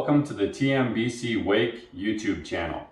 Welcome to the TMBC Wake YouTube channel.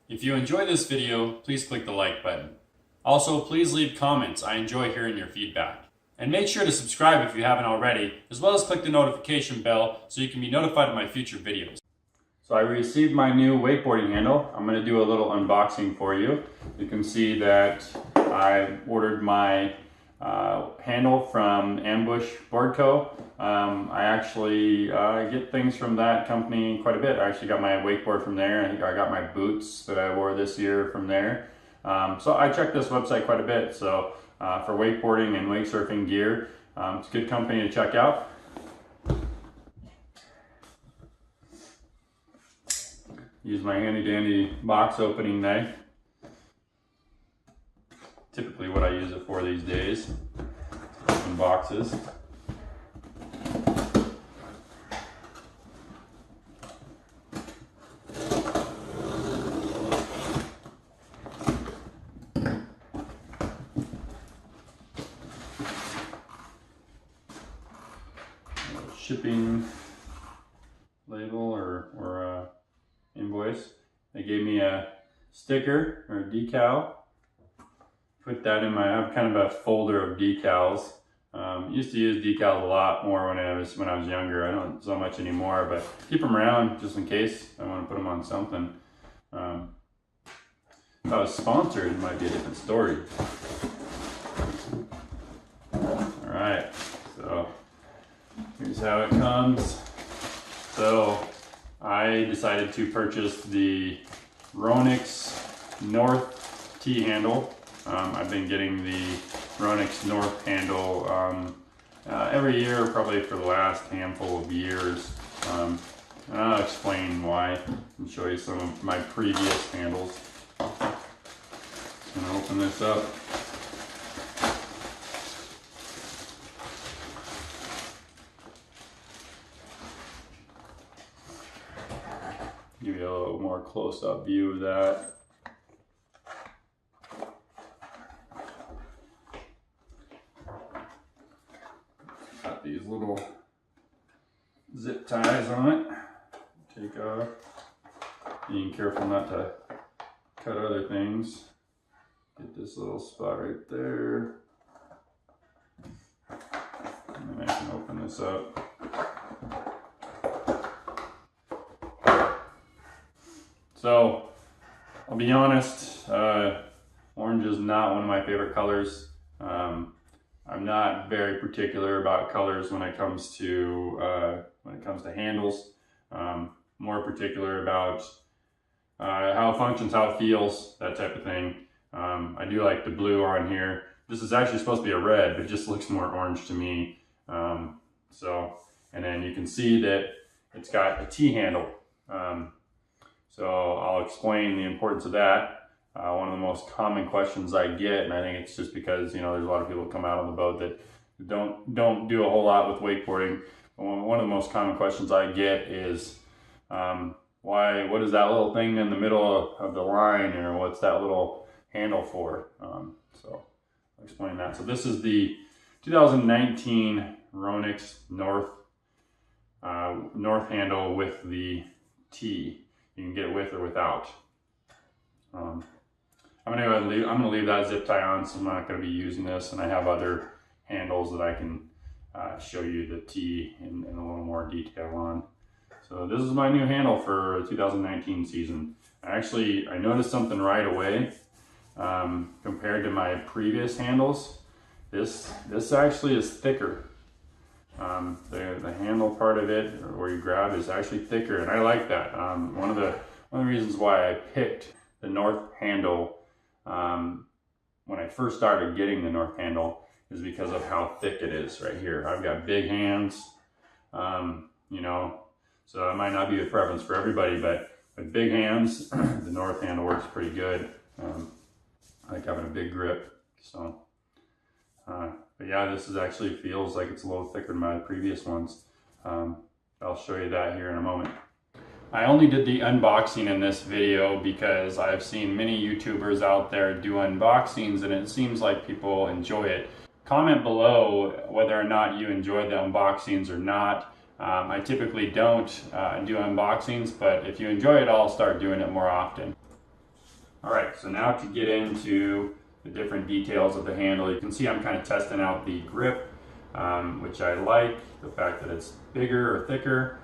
If you enjoy this video, please click the like button. Also, please leave comments. I enjoy hearing your feedback. And make sure to subscribe if you haven't already, as well as click the notification bell so you can be notified of my future videos. So I received my new wakeboarding handle. I'm going to do a little unboxing for you. You can see that I ordered my handle from Ambush Board Co. I actually get things from that company quite a bit. I actually got my wakeboard from there. I think I got my boots that I wore this year from there. So I check this website quite a bit. So for wakeboarding and wake surfing gear, it's a good company to check out. Use my handy dandy box opening knife. Typically what I use it for these days, open boxes. Shipping label or invoice. They gave me a sticker or a decal. Put that in I have kind of a folder of decals. Used to use decals a lot more when I was younger. I don't so much anymore, but keep them around just in case I want to put them on something. If I was sponsored, it might be a different story. All right, so here's how it comes. So I decided to purchase the Ronix North T handle. I've been getting the Ronix North handle every year, probably for the last handful of years. And I'll explain why and show you some of my previous handles. I'm gonna open this up. Give you a little more close-up view of that. Got these little zip ties on it. Take off. Being careful not to cut other things. Get this little spot right there. And then I can open this up. So, I'll be honest, orange is not one of my favorite colors. I'm not very particular about colors when it comes to handles. More particular about how it functions, how it feels, that type of thing. I do like the blue on here. This is actually supposed to be a red, but it just looks more orange to me. And then you can see that it's got a T handle. So I'll explain the importance of that. One of the most common questions I get, and I think it's just because, you know, there's a lot of people that come out on the boat that don't do a whole lot with wakeboarding. One of the most common questions I get is, what is that little thing in the middle of the line, or what's that little handle for? So I'll explain that. So this is the 2019 Ronix North handle with the T. You can get it with or without. I'm gonna leave that zip tie on, so I'm not gonna be using this, and I have other handles that I can show you the T in a little more detail on. So this is my new handle for 2019 season. I noticed something right away. compared to my previous handles. This actually is thicker. The handle part of it, or where you grab, is actually thicker, and I like that. One of the reasons why I picked the North handle when I first started getting the North handle is because of how thick it is right here. I've got big hands, you know, so it might not be a preference for everybody, but with big hands, the North handle works pretty good. I like having a big grip, so. But yeah, this actually feels like it's a little thicker than my previous ones. I'll show you that here in a moment. I only did the unboxing in this video because I've seen many YouTubers out there do unboxings and it seems like people enjoy it. Comment below whether or not you enjoy the unboxings or not. I typically don't do unboxings, but if you enjoy it, I'll start doing it more often. Alright, so now to get into the different details of the handle. You can see I'm kind of testing out the grip, which I like, the fact that it's bigger or thicker.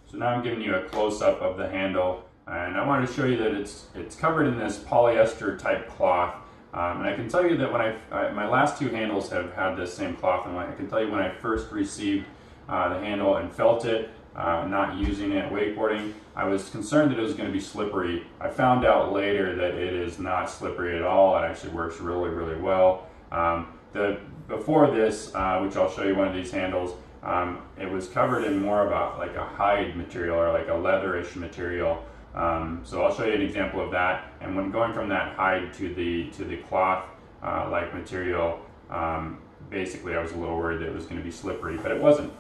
So now I'm giving you a close-up of the handle, and I wanted to show you that it's covered in this polyester type cloth. And I can tell you that when my last two handles have had this same cloth, and I can tell you when I first received the handle and felt it, not using it wakeboarding, I was concerned that it was going to be slippery. I found out later that it is not slippery at all. It actually works really, really well. Before this, which I'll show you one of these handles, it was covered in more about like a hide material or like a leatherish material. So I'll show you an example of that. And when going from that hide to the cloth like material, basically I was a little worried that it was going to be slippery, but it wasn't.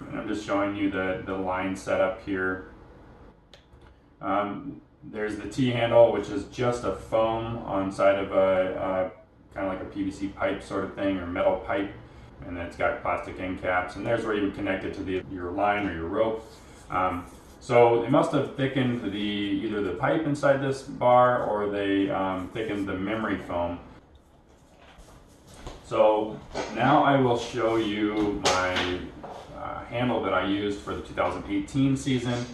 And I'm just showing you the line setup here. There's the T-handle, which is just a foam on side of a kind of like a PVC pipe sort of thing, or metal pipe, and then it's got plastic end caps, and there's where you would connect it to your line or your rope. So they must have thickened either the pipe inside this bar, or they thickened the memory foam. So now I will show you my handle that I used for the 2018 season.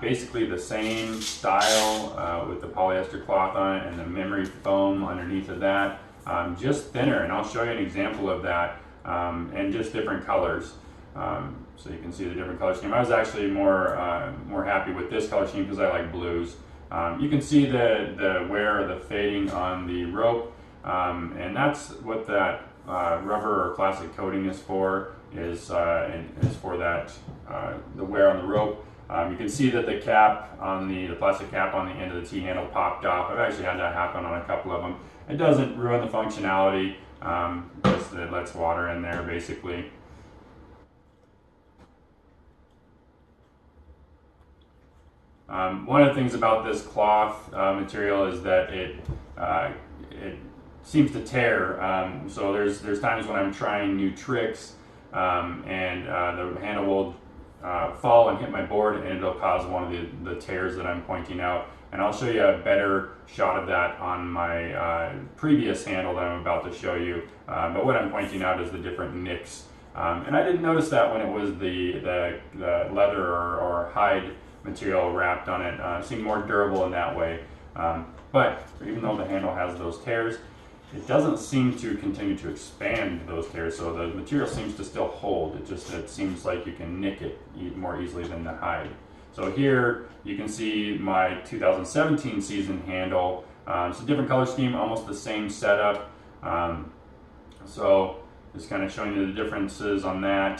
Basically the same style with the polyester cloth on it and the memory foam underneath of that, just thinner, and I'll show you an example of that, and just different colors. So you can see the different color scheme. I was actually more happy with this color scheme because I like blues. You can see the wear or the fading on the rope, and that's what that rubber or plastic coating is for. Is for that the wear on the rope. You can see that the cap on the plastic cap on the end of the T-handle popped off. I've actually had that happen on a couple of them. It doesn't ruin the functionality, just it lets water in there basically. One of the things about this cloth material is that it seems to tear. So there's times when I'm trying new tricks, and the handle will fall and hit my board, and it'll cause one of the tears that I'm pointing out. And I'll show you a better shot of that on my previous handle that I'm about to show you. But what I'm pointing out is the different nicks. And I didn't notice that when it was the leather or hide material wrapped on it. It seemed more durable in that way. But even though the handle has those tears, it doesn't seem to continue to expand those tears, so the material seems to still hold. It seems like you can nick it more easily than the hide. So here you can see my 2017 season handle. It's a different color scheme, almost the same setup. So just kind of showing you the differences on that.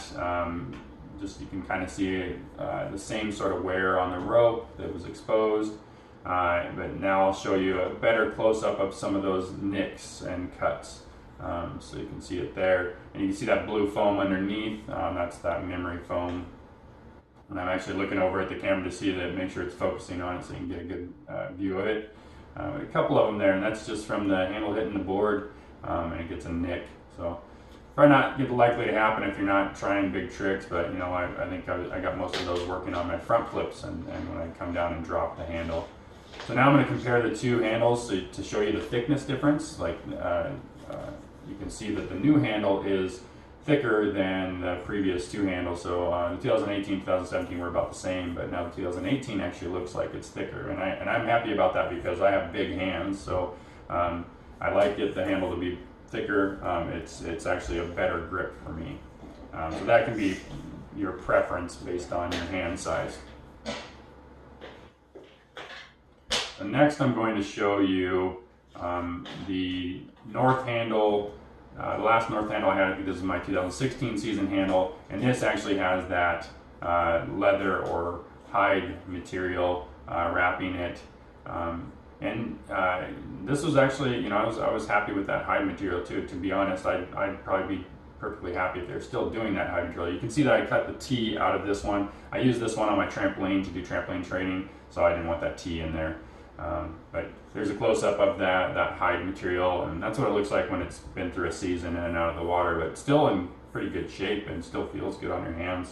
Just you can kind of see the same sort of wear on the rope that was exposed. But now I'll show you a better close-up of some of those nicks and cuts. So you can see it there. And you can see that blue foam underneath. That's that memory foam. And I'm actually looking over at the camera to see that, make sure it's focusing on it so you can get a good view of it. A couple of them there, and that's just from the handle hitting the board, and it gets a nick. So probably not likely to happen if you're not trying big tricks, but you know, I think I got most of those working on my front flips and when I come down and drop the handle. So now I'm going to compare the two handles to show you the thickness difference. Like you can see that the new handle is thicker than the previous two handles. So the 2018, 2017 were about the same, but now the 2018 actually looks like it's thicker, and I'm happy about that because I have big hands. So I like the handle to be thicker. It's actually a better grip for me. So that can be your preference based on your hand size. So next I'm going to show you the North handle. The last North handle I had, I think this is my 2016 season handle, and this actually has that leather or hide material wrapping it. This was actually, you know, I was happy with that hide material too. To be honest, I'd probably be perfectly happy if they're still doing that hide material. You can see that I cut the T out of this one. I used this one on my trampoline to do trampoline training, so I didn't want that T in there. But there's a close-up of that hide material, and that's what it looks like when it's been through a season in and out of the water, but still in pretty good shape and still feels good on your hands.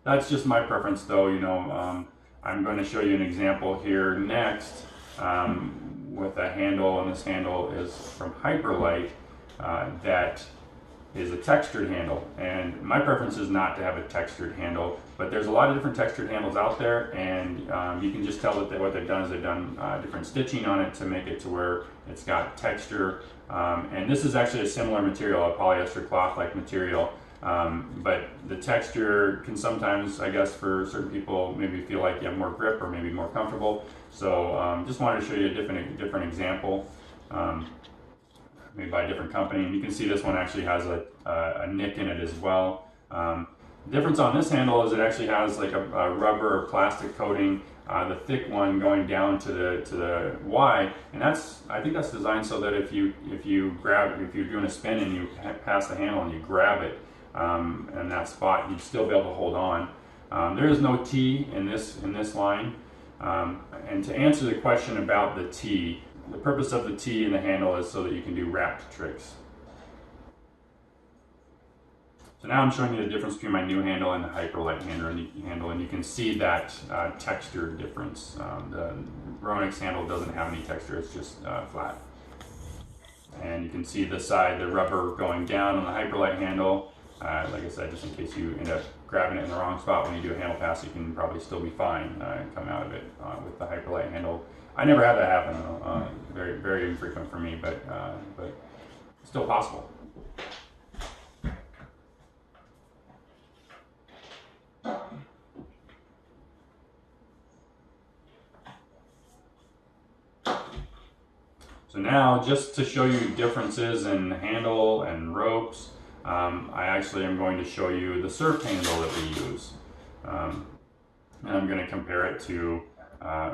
That's just my preference though, you know. I'm going to show you an example here next with a handle, and this handle is from Hyperlite that is a textured handle, and my preference is not to have a textured handle, but there's a lot of different textured handles out there, and you can just tell that what they've done is they've done different stitching on it to make it to where it's got texture, and this is actually a similar material, a polyester cloth like material, but the texture can sometimes, I guess, for certain people maybe feel like you have more grip or maybe more comfortable. So just wanted to show you a different example, made by a different company. And you can see this one actually has a nick in it as well. The difference on this handle is it actually has like a rubber or plastic coating, the thick one going down to the Y, and I think that's designed so that if you're doing a spin and you pass the handle and you grab it in that spot, you'd still be able to hold on. There is no T in this line, and to answer the question about the T, the purpose of the T in the handle is so that you can do wrapped tricks. So now I'm showing you the difference between my new handle and the Hyperlite handle, and you can see that texture difference. The Ronix handle doesn't have any texture, it's just flat. And you can see the side, the rubber going down on the Hyperlite handle. Like I said, just in case you end up grabbing it in the wrong spot when you do a handle pass, you can probably still be fine and come out of it with the Hyperlite handle. I never had that happen though. Very, very infrequent for me, but still possible. So now, just to show you differences in handle and ropes, I actually am going to show you the surf handle that we use. And I'm going to compare it to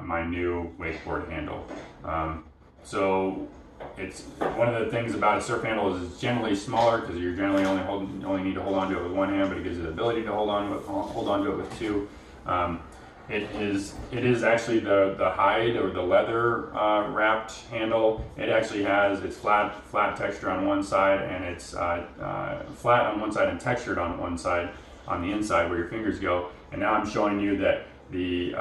my new wakeboard handle. So it's one of the things about a surf handle is it's generally smaller because you're generally only need to hold on to it with one hand, but it gives you the ability to hold on to it with two. It is actually the hide or the leather wrapped handle. It actually has its flat texture on one side, and it's flat on one side and textured on one side on the inside where your fingers go. And now I'm showing you that the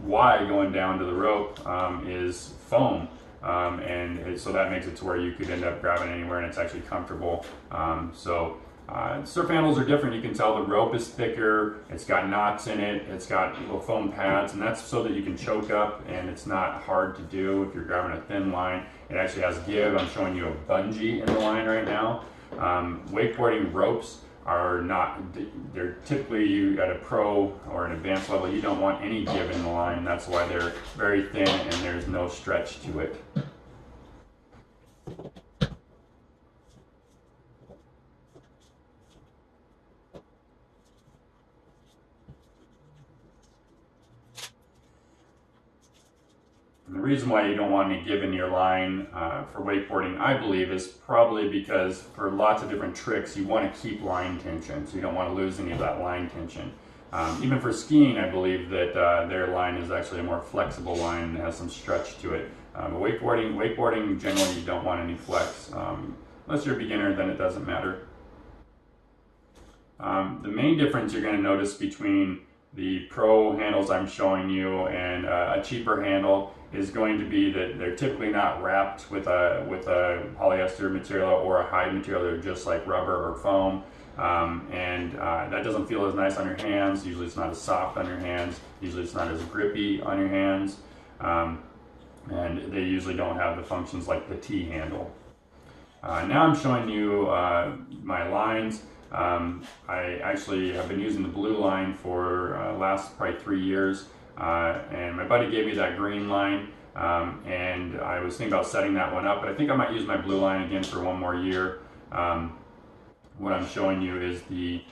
Y going down to the rope is foam, so that makes it to where you could end up grabbing anywhere, and it's actually comfortable. Surf handles are different. You can tell the rope is thicker, it's got knots in it, it's got little foam pads, and that's so that you can choke up and it's not hard to do if you're grabbing a thin line. It actually has give. I'm showing you a bungee in the line right now. Wakeboarding ropes are not, they're typically at a pro or an advanced level, you don't want any give in the line. That's why they're very thin and there's no stretch to it. And the reason why you don't want any give in your line for wakeboarding, I believe, is probably because for lots of different tricks, you want to keep line tension, so you don't want to lose any of that line tension. Even for skiing, I believe that their line is actually a more flexible line and has some stretch to it. But wakeboarding, generally you don't want any flex. Unless you're a beginner, then it doesn't matter. The main difference you're going to notice between the pro handles I'm showing you and a cheaper handle is going to be that they're typically not wrapped with a polyester material or a hide material. They're just like rubber or foam, that doesn't feel as nice on your hands. Usually it's not as soft on your hands. Usually it's not as grippy on your hands. and they usually don't have the functions like the T handle. Now I'm showing you my lines. I actually have been using the blue line for last probably 3 years, and my buddy gave me that green line, and I was thinking about setting that one up, but I think I might use my blue line again for 1 more year. What I'm showing you is the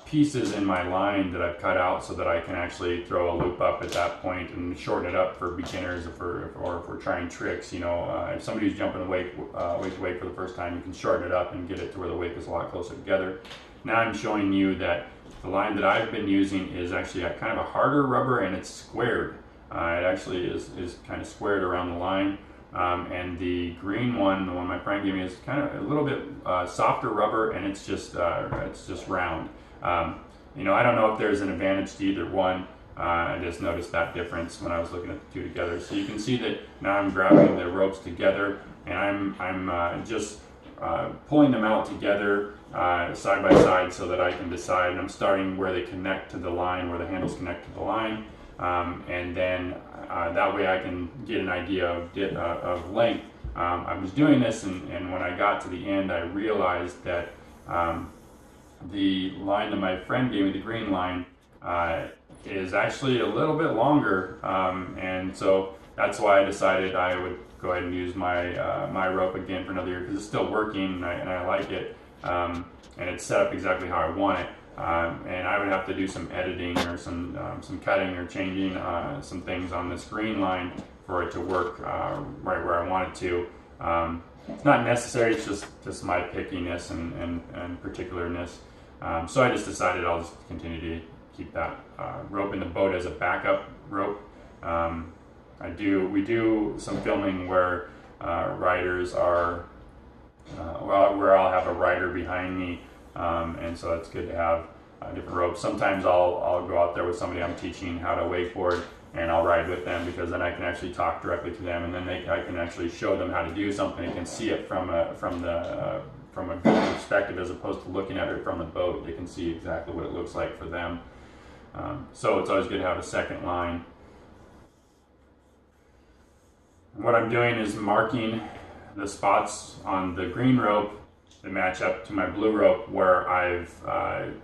pieces in my line that I've cut out so that I can actually throw a loop up at that point and shorten it up for beginners, or if we're trying tricks. You know, if somebody's jumping wake to wake for the first time, you can shorten it up and get it to where the wake is a lot closer together. Now I'm showing you that the line that I've been using is actually a kind of a harder rubber, and it's squared. It actually is kind of squared around the line. And the green one, the one my friend gave me, is kind of a little bit softer rubber, and it's just round. You know, I don't know if there's an advantage to either one. I just noticed that difference when I was looking at the two together. So you can see that now I'm grabbing the ropes together, and I'm just pulling them out together side by side so that I can decide. And I'm starting where they connect to the line, where the handles connect to the line, and then that way I can get an idea of length. I was doing this, and when I got to the end, I realized that the line that my friend gave me, the green line, is actually a little bit longer, and so that's why I decided I would go ahead and use my rope again for another year, because it's still working, and I like it, and it's set up exactly how I want it. And I would have to do some editing or some cutting or changing some things on this green line for it to work right where I want it to. It's not necessary, it's just my pickiness and particularness. So I just decided I'll just continue to keep that rope in the boat as a backup rope. We do some filming where riders are, where I'll have a rider behind me, and so it's good to have different ropes. Sometimes I'll go out there with somebody I'm teaching how to wakeboard, and I'll ride with them, because then I can actually talk directly to them, and then I can actually show them how to do something. They can see it from a good perspective, as opposed to looking at it from the boat. They can see exactly what it looks like for them. So it's always good to have a second line. What I'm doing is marking the spots on the green rope that match up to my blue rope, where I've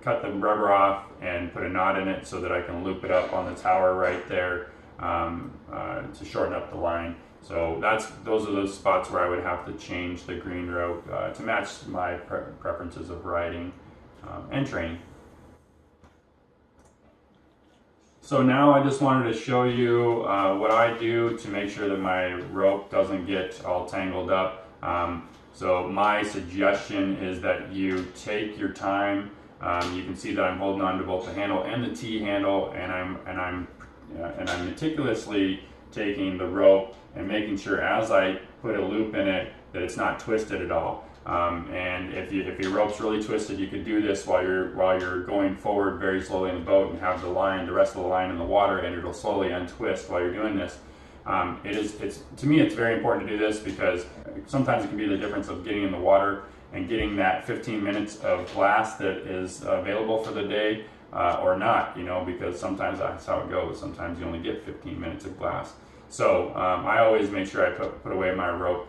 cut the rubber off and put a knot in it so that I can loop it up on the tower right there to shorten up the line. So those are those spots where I would have to change the green rope to match my preferences of riding and training. So now I just wanted to show you what I do to make sure that my rope doesn't get all tangled up. So my suggestion is that you take your time. You can see that I'm holding on to both the handle and the T handle, and I'm meticulously taking the rope and making sure, as I put a loop in it, that it's not twisted at all. And if your rope's really twisted, you could do this while you're going forward very slowly in the boat, and have the rest of the line in the water, and it'll slowly untwist while you're doing this. To me, it's very important to do this, because sometimes it can be the difference of getting in the water and getting that 15 minutes of glass that is available for the day, or not, because sometimes that's how it goes. Sometimes you only get 15 minutes of glass. So I always make sure I put away my rope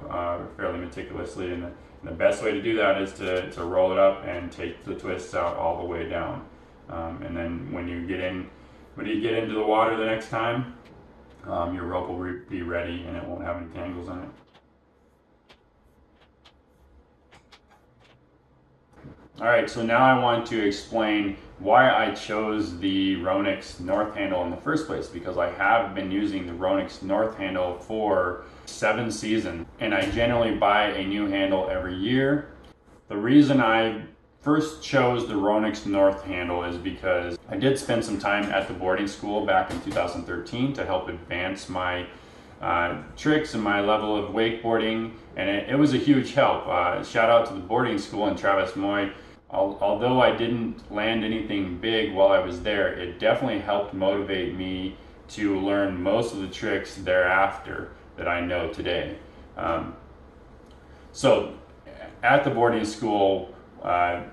fairly meticulously, and the best way to do that is to roll it up and take the twists out all the way down. And then when you get into the water the next time, your rope will be ready, and it won't have any tangles on it. Alright, so now I want to explain why I chose the Ronix North handle in the first place, because I have been using the Ronix North handle for 7 seasons, and I generally buy a new handle every year. The reason I first chose the Ronix North handle is because I did spend some time at the boarding school back in 2013 to help advance my tricks and my level of wakeboarding, and it was a huge help. Shout out to the boarding school in Travis Moy. Although I didn't land anything big while I was there, it definitely helped motivate me to learn most of the tricks thereafter that I know today. So at the boarding school,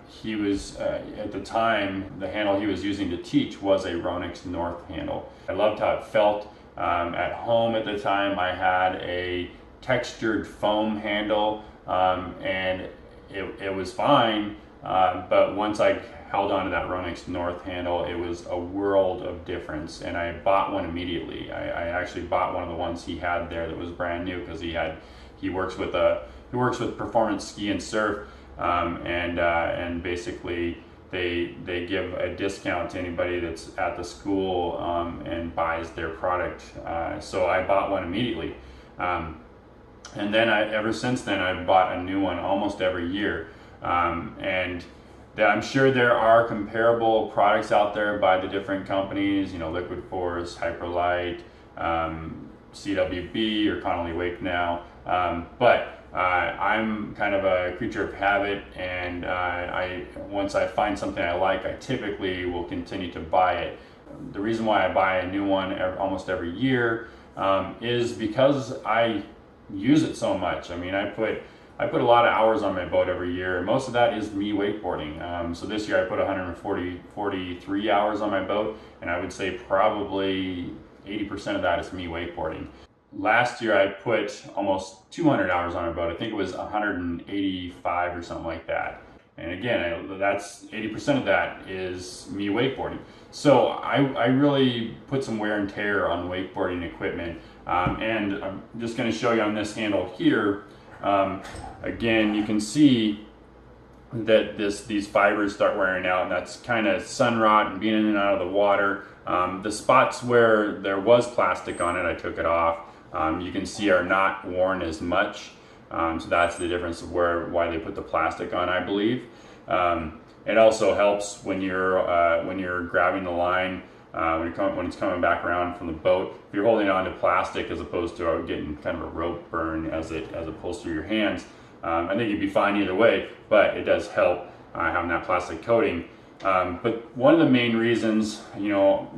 he was, at the time, the handle he was using to teach was a Ronix North handle. I loved how it felt. At home at the time, I had a textured foam handle, and it was fine. But once I held onto that Ronix North handle, it was a world of difference, and I bought one immediately. I actually bought one of the ones he had there that was brand new, because he works with performance ski and surf, and basically they give a discount to anybody that's at the school and buys their product. So I bought one immediately, and then ever since then I've bought a new one almost every year, and I'm sure there are comparable products out there by the different companies, Liquid Force, Hyperlite, CWB, or Connolly Wake now. But I'm kind of a creature of habit, and once I find something I like, I typically will continue to buy it. The reason why I buy a new one almost every year is because I use it so much. I mean, I put a lot of hours on my boat every year, and most of that is me wakeboarding. So this year I put 143 hours on my boat, and I would say probably 80% of that is me wakeboarding. Last year I put almost 200 hours on my boat. I think it was 185 or something like that. And again, that's 80% of that is me wakeboarding. So I really put some wear and tear on wakeboarding equipment. And I'm just going to show you on this handle here. Again, you can see that these fibers start wearing out, and that's kind of sun rot and being in and out of the water. The spots where there was plastic on it, I took it off. You can see are not worn as much. So that's the difference of why they put the plastic on, I believe. It also helps when you're grabbing the line, when it's coming back around from the boat. If you're holding on to plastic as opposed to getting kind of a rope burn as it pulls through your hands, I think you'd be fine either way, but it does help having that plastic coating. But one of the main reasons,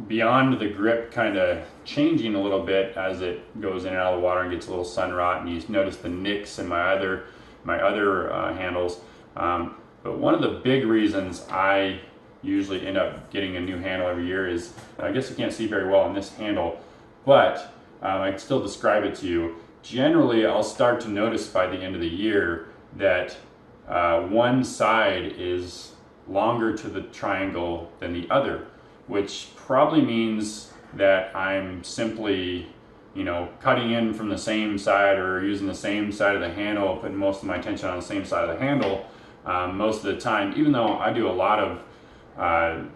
beyond the grip kind of changing a little bit as it goes in and out of the water and gets a little sun rot, and you notice the nicks in my other handles. But one of the big reasons I usually end up getting a new handle every year is, I guess you can't see very well on this handle, but I can still describe it to you. Generally, I'll start to notice by the end of the year that one side is longer to the triangle than the other, which probably means that I'm simply, cutting in from the same side or using the same side of the handle, putting most of my attention on the same side of the handle most of the time, even though I do a lot of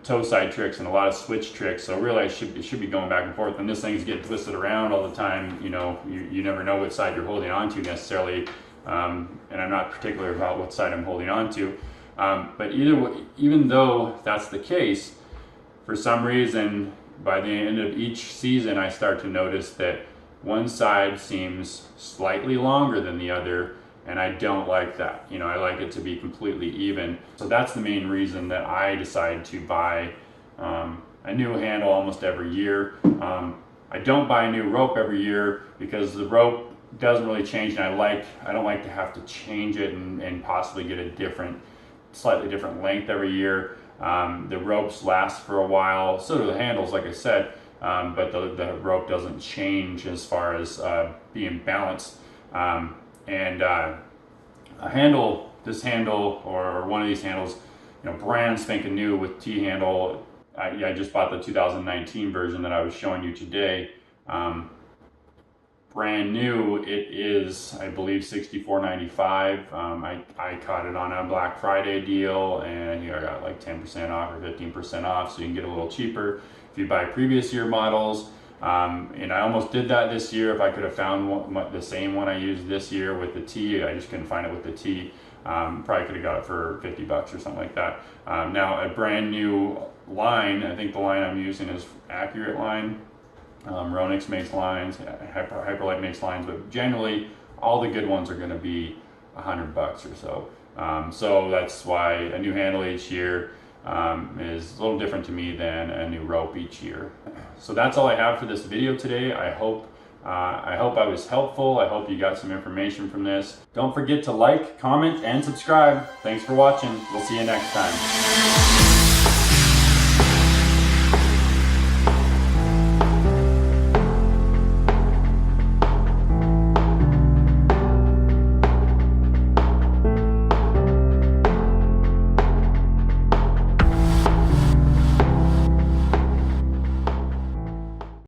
toe side tricks and a lot of switch tricks. So really I should be going back and forth, and this thing's getting twisted around all the time. You never know what side you're holding on to necessarily, and I'm not particular about what side I'm holding on to. But even though that's the case, for some reason, by the end of each season, I start to notice that one side seems slightly longer than the other, and I don't like that. I like it to be completely even. So that's the main reason that I decide to buy a new handle almost every year. I don't buy a new rope every year because the rope doesn't really change, and I don't like to have to change it and possibly get a slightly different length every year. The ropes last for a while, so do the handles, like I said, but the rope doesn't change as far as being balanced. And this handle or one of these handles, brand spanking new with T-handle. I just bought the 2019 version that I was showing you today. Brand new, it is, I believe, $64.95. I caught it on a Black Friday deal, and I got like 10% off or 15% off, so you can get a little cheaper if you buy previous year models. And I almost did that this year. If I could have found the same one I used this year with the T, I just couldn't find it with the T. Probably could have got it for $50 or something like that. Now a brand new line, I think the line I'm using is Accurate line. Ronix makes lines, Hyperlite makes lines, but generally all the good ones are going to be $100 or so. So that's why a new handle each year is a little different to me than a new rope each year. So that's all I have for this video today. I hope I was helpful. I hope you got some information from this. Don't forget to like, comment, and subscribe. Thanks for watching. We'll see you next time.